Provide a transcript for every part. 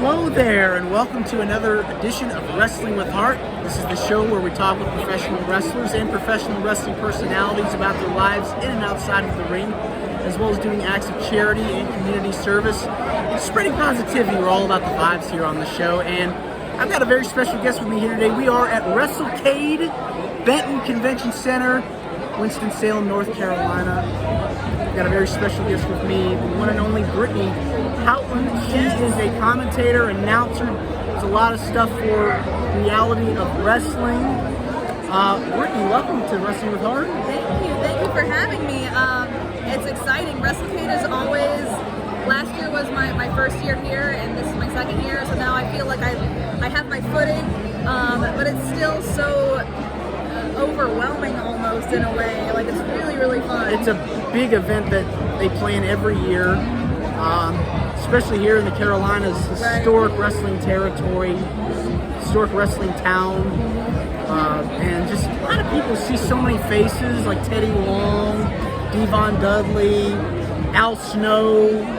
Hello there, and welcome to another edition of Wrestling with Heart. This is the show where we talk with professional wrestlers and professional wrestling personalities about their lives in and outside of the ring, as well as doing acts of charity and community service. And spreading positivity. We're all about the vibes here on the show, and I've got a very special guest with me here today. We are at Wrestlecade, Benton Convention Center, Winston-Salem, North Carolina. I've got a very special guest with me, the one and only Brittani Houghtlen. She is a commentator, announcer, does a lot of stuff for reality of wrestling. Brittani, welcome to Wrestling with Heart. Thank you for having me. It's exciting. Wrestlecade is always, last year was my first year here, and this is my second year, so now I feel like I have my footing, but it's still so overwhelming almost in a way. Like, it's really, really fun. It's a big event that they plan every year, especially here in the Carolinas, historic wrestling territory, historic wrestling town, and just a lot of people see so many faces like Teddy Long, Devon Dudley, Al Snow,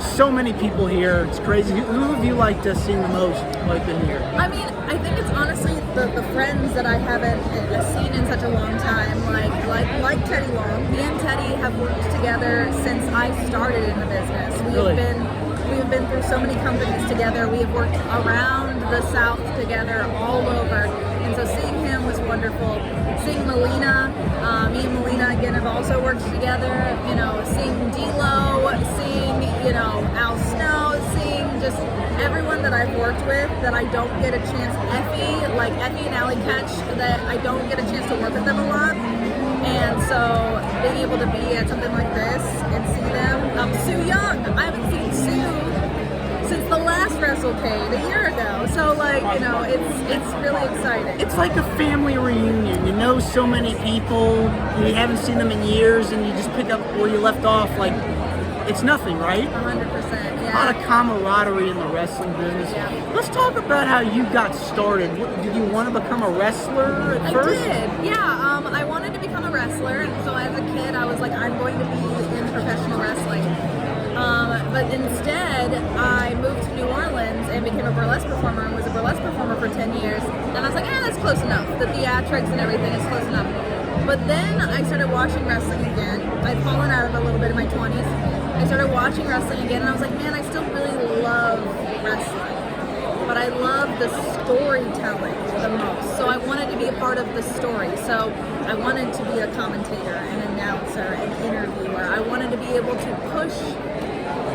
so many people here. It's crazy. Who have you liked seen the most while you've been here? I mean, I think it's honestly the friends that I haven't seen in such a long time, like Teddy Long. Me and Teddy have worked together since I started in the business. Really? We've been through so many companies together. We have worked around the South together, all over. And so seeing him was wonderful. Seeing Melina, me and Melina again have also worked together. You know, seeing D'Lo, seeing Al Snow, seeing just everyone that I've worked with that I don't get a chance. Effie and Allie Catch, that I don't get a chance to work with them a lot. And so being able to be at something like this and see them. Sue Young, I haven't seen Sue since the last Wrestlecade a year ago. So it's really exciting. It's like a family reunion. You know so many people, you haven't seen them in years, and you just pick up where you left off. Like, it's nothing, right? 100%, yeah. A lot of camaraderie in the wrestling business. Yeah. Let's talk about how you got started. Did you want to become a wrestler at first? I did, yeah. I wanted to become a wrestler, and so as a kid, I was like, I'm going to be in professional wrestling. But instead, I moved to New Orleans and became a burlesque performer, and was a burlesque performer for 10 years. And I was like, that's close enough. The theatrics and everything is close enough. But then I started watching wrestling again. I'd fallen out of it a little bit in my 20s. I started watching wrestling again, and I was like, man, I still really love wrestling. But I love the storytelling the most. So I wanted to be a part of the story. So I wanted to be a commentator, an announcer, an interviewer. I wanted to be able to push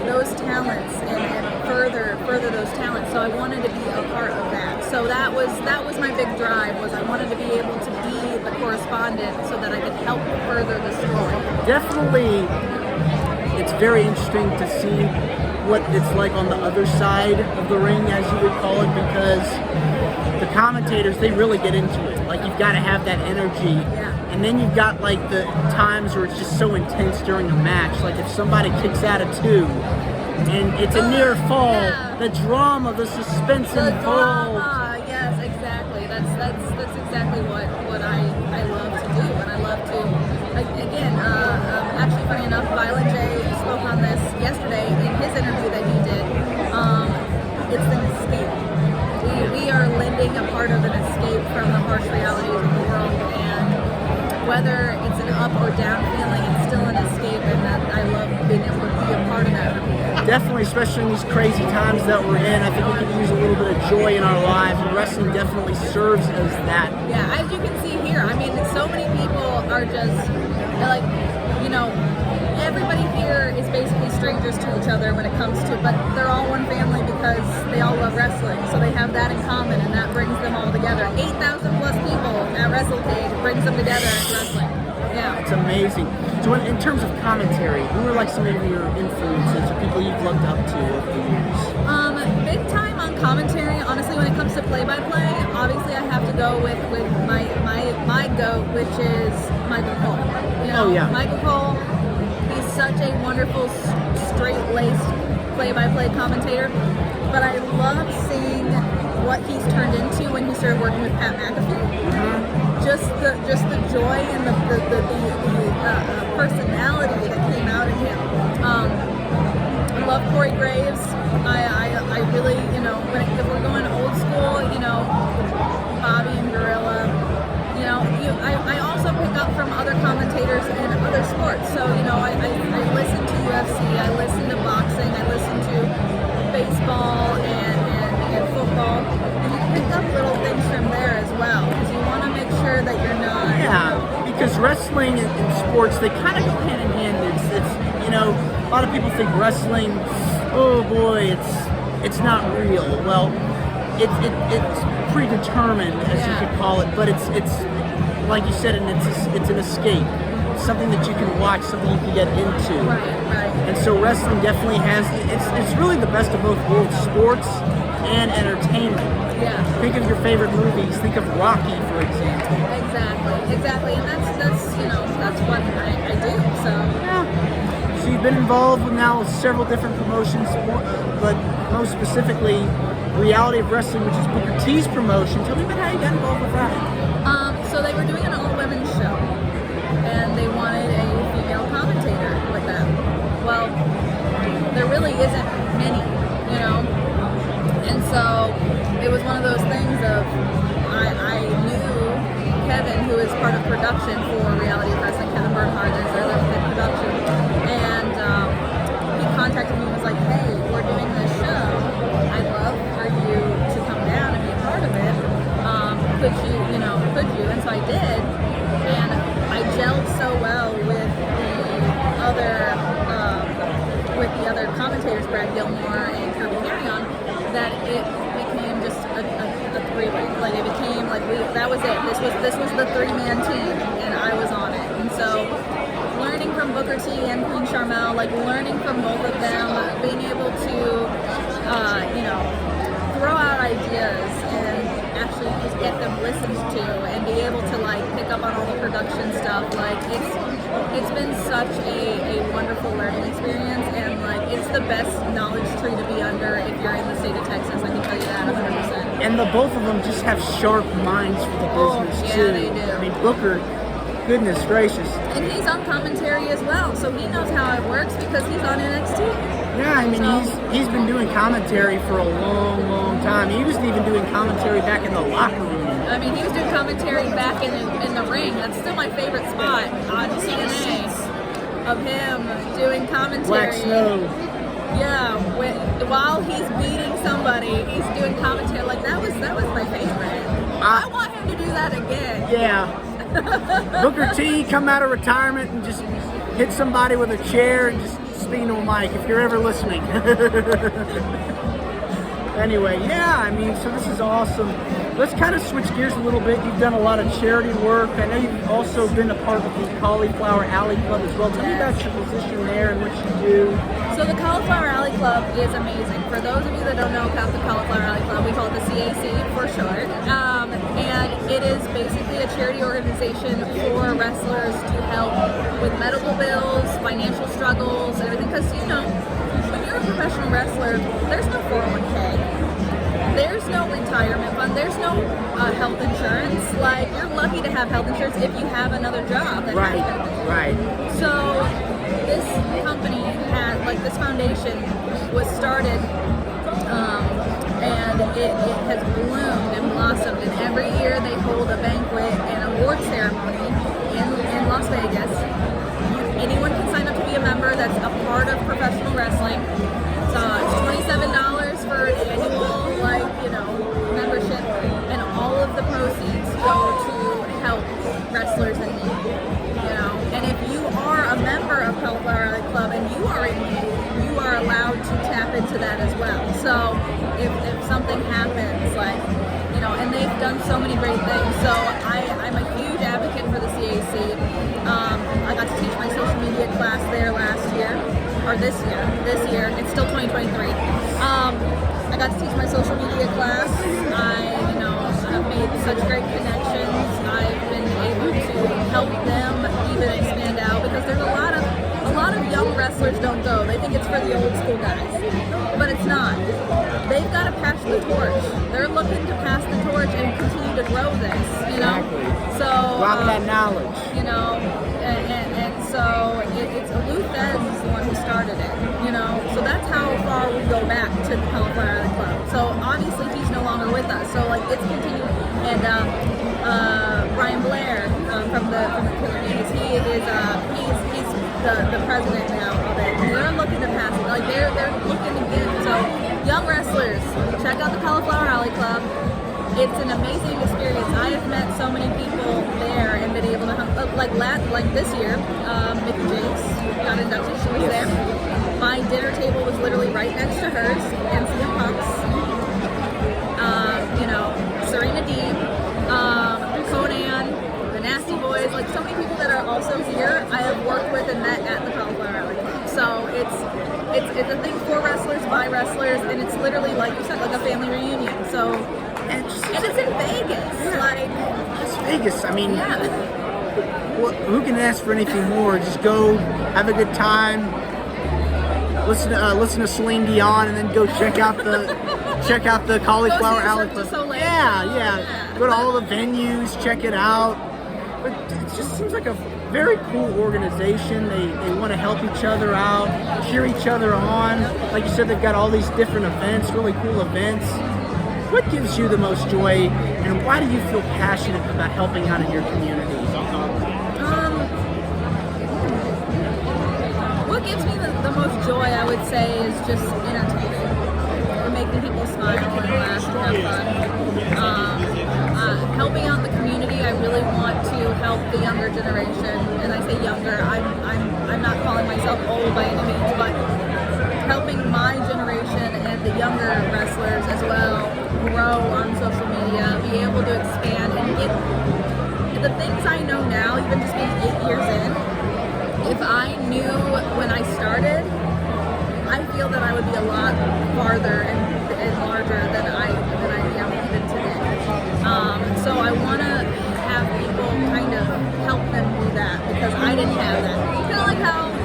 those talents and further those talents. So I wanted to be a part of that. So that was my big drive, was I wanted to be able to be the correspondent so that I could help further the story. Definitely, it's very interesting to see what it's like on the other side of the ring, as you would call it, because the commentators, they really get into it. Like, you've got to have that energy. Yeah. And then you've got like the times where it's just so intense during a match. Like if somebody kicks out of 2 and it's a near fall, the drama, the suspense involved. Yes, exactly. That's exactly what I love to do, and I love to. Actually, funny enough, Violent J spoke on this yesterday in his interview that he did. It's an escape. We are lending a part of an escape from the harsh realities of the world, and whether it's an up or down feeling, it's still an escape, and that I love being able to be a part of that. Definitely, especially in these crazy times that we're in, I think we can use a little bit of joy in our lives, and wrestling definitely serves as that. Yeah, as you can see here, I mean, so many people are just, like, everybody here is basically strangers to each other when it comes to, but they're all one family because they all love wrestling, so they have that in common, and that brings them all together. 8,000 plus people at Wrestlecade brings them together in wrestling. Yeah. It's amazing. So in terms of commentary, who are like some of your influences or people you've looked up to over the years? Big time on commentary, honestly, when it comes to play-by-play, obviously I have to go with my GOAT, which is Michael Cole. Michael Cole, he's such a wonderful, straight-laced play-by-play commentator, but I love seeing what he's turned into when he started working with Pat McAfee. Just the joy and the personality that came out of him. I love Corey Graves. I really sports, they kind of go hand in hand. It's you know, a lot of people think wrestling, oh boy, it's not real. Well, it's predetermined, as you could call it, but it's like you said, and it's an escape. It's something that you can watch, something you can get into. Right. And so wrestling definitely has, it's really the best of both worlds, sports and entertainment. Yeah. Think of your favorite movies. Think of Rocky, for example. Exactly. And that's what I do. So Yeah. So you've been involved with now several different promotions, but most specifically, Reality of Wrestling, which is Booker T's promotion. Tell me about how you got involved with that. So they were doing an all-women's show, and they wanted a female commentator with them. Well, there really isn't many, you know. And so it was one of those things of I knew Kevin, who is part of production for Reality of Wrestling, Kevin Bernhardt is their head production, and he contacted me and was like, "Hey, we're doing this show. I'd love for you to come down and be a part of it. Could you? And so I did, and I gelled so well with the other commentators, Brad Gilmore and Kirby Carrion, that it became just a three-way. Like it became like that was it. This was the three-man team, and I was on it. And so learning from Booker T and Queen Charmel, like learning from both of them, being able to throw out ideas and actually just get them listened to and be able to like pick up on all the production stuff. Like it's been such a wonderful learning experience, and like it's the best knowledge tree to be under if you're in the state of Texas. I can tell you that 100%. And the both of them just have sharp minds for the business too. Yeah, they do. I mean, Booker, goodness gracious. And he's on commentary as well, so he knows how it works because he's on NXT. Yeah, I mean, he's been doing commentary for a long, long time. He was even doing commentary back in the locker room. I mean, he was doing commentary back in the ring. That's still my favorite spot on TNA of him doing commentary. Black Snow. Yeah, while he's beating somebody, he's doing commentary. Like that was my favorite. I want him to do that again. Yeah. Booker T come out of retirement and just hit somebody with a chair and just speak to a mic if you're ever listening. Anyway, yeah, I mean, so this is awesome. Let's kind of switch gears a little bit. You've done a lot of charity work. I know you've also been a part of the Cauliflower Alley Club as well. Tell me about your position there and what you do. So the Cauliflower Alley Club is amazing. For those of you that don't know about the Cauliflower Alley Club, we call it the CAC for short. And it is basically a charity organization for wrestlers to help with medical bills, financial struggles, everything. Because, you know, when you're a professional wrestler, there's no 401k. There's no retirement fund. There's no health insurance. Like, you're lucky to have health insurance if you have another job. Right. So this company has, like, this foundation was started, and it has bloomed and blossomed. And every year they hold a banquet and award ceremony in Las Vegas. Anyone can sign up to be a member that's a part of professional wrestling. So it's $27 for annual, membership, and all of the proceeds go to help wrestlers in need. And if you are a member of Cauliflower Alley Club and you are in need, you are allowed to tap into that as well. So if something happens, and they've done so many great things. So I'm a huge advocate for the CAC. I got to teach my social media class there this year. It's still 2023. I got to teach my social media class. I've made such great connections. I've been able to help them even expand out because there's a lot of young wrestlers don't go. They think it's for the old school guys, but it's not. They've got to pass the torch. They're looking to pass the torch and continue to grow this. Exactly. So drop that knowledge. And so it's Lou Fez is the one who started it. So that's how far we go back to the Cauliflower Alley Club. So obviously he's no longer with us. So it's continued. And Brian Blair from the Killer Bees, he's the president now of it. And they're looking to pass it. They're looking to get. So young wrestlers, check out the Cauliflower Alley Club. it's an amazing experience. I have met so many people there and been able to like this year, Mickey James got inducted. She was there. My dinner table was literally right next to hers, and CM Punk's. You know, Serena Deeb, Conan, the Nasty Boys, like so many people that are also here. I have worked with and met at the Cauliflower Alley Club. So it's a thing for wrestlers, by wrestlers, and it's literally, like you said, like a family reunion. So, and it's in Vegas. Like, Las Vegas. I mean, yeah. well, who can ask for anything more? Just go, have a good time, listen to Celine Dion, and then go check out the Cauliflower Alley Club. Yeah. Go to all the venues, check it out. But it just seems like a very cool organization. They want to help each other out, cheer each other on. Like you said, they've got all these different events, really cool events. What gives you the most joy, and why do you feel passionate about helping out in your community? What gives me the most joy, I would say, is just entertaining. Or making people smile and laugh and have fun. Helping out the community, I really want to help the younger generation. And I say younger, I'm not calling myself old by any means, but helping my generation and the younger wrestlers as well grow on social media, be able to expand and get the things I know now, even just being 8 years in. If I knew when I started, I feel that I would be a lot farther and larger than I am even today. So I want to have people kind of help them do that, because I didn't have that. Kind of like how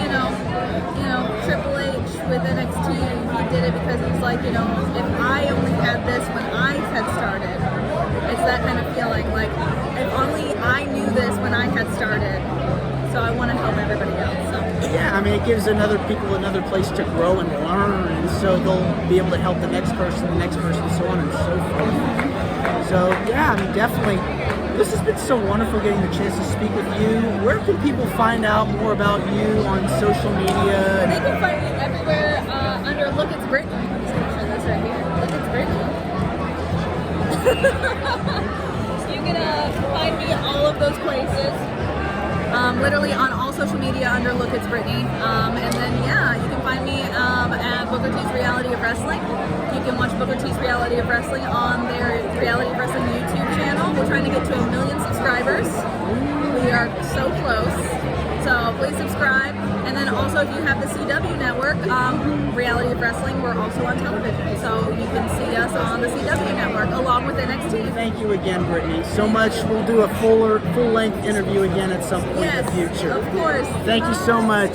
Triple H with NXT, he did it because he's like, if I only had this when I had started, it's that kind of feeling. Like, if only I knew this when I had started. So I want to help everybody else. So. Yeah, I mean, it gives people another place to grow and learn, and so they'll be able to help the next person, so on and so forth. So, yeah, I mean, definitely, this has been so wonderful getting the chance to speak with you. Where can people find out more about you on social media? They can find me everywhere under Look It's Brittani. I'm just going to show this right here. Look It's Brittani. You can find me all of those places. Literally on all social media under Look It's Brittani. And then, you can find me at Booker T's Reality of Wrestling. You can watch Booker T's Reality of Wrestling on their Reality of Wrestling YouTube channel. We're trying to get to 1 million subscribers. We are so close. So please subscribe. And then also, if you have the CW network, Reality of Wrestling, we're also on television. So you can see us on the CW network along with NXT. Thank you again, Brittani, so much. We'll do a full-length interview again at some point in the future. Of course. Thank you so much.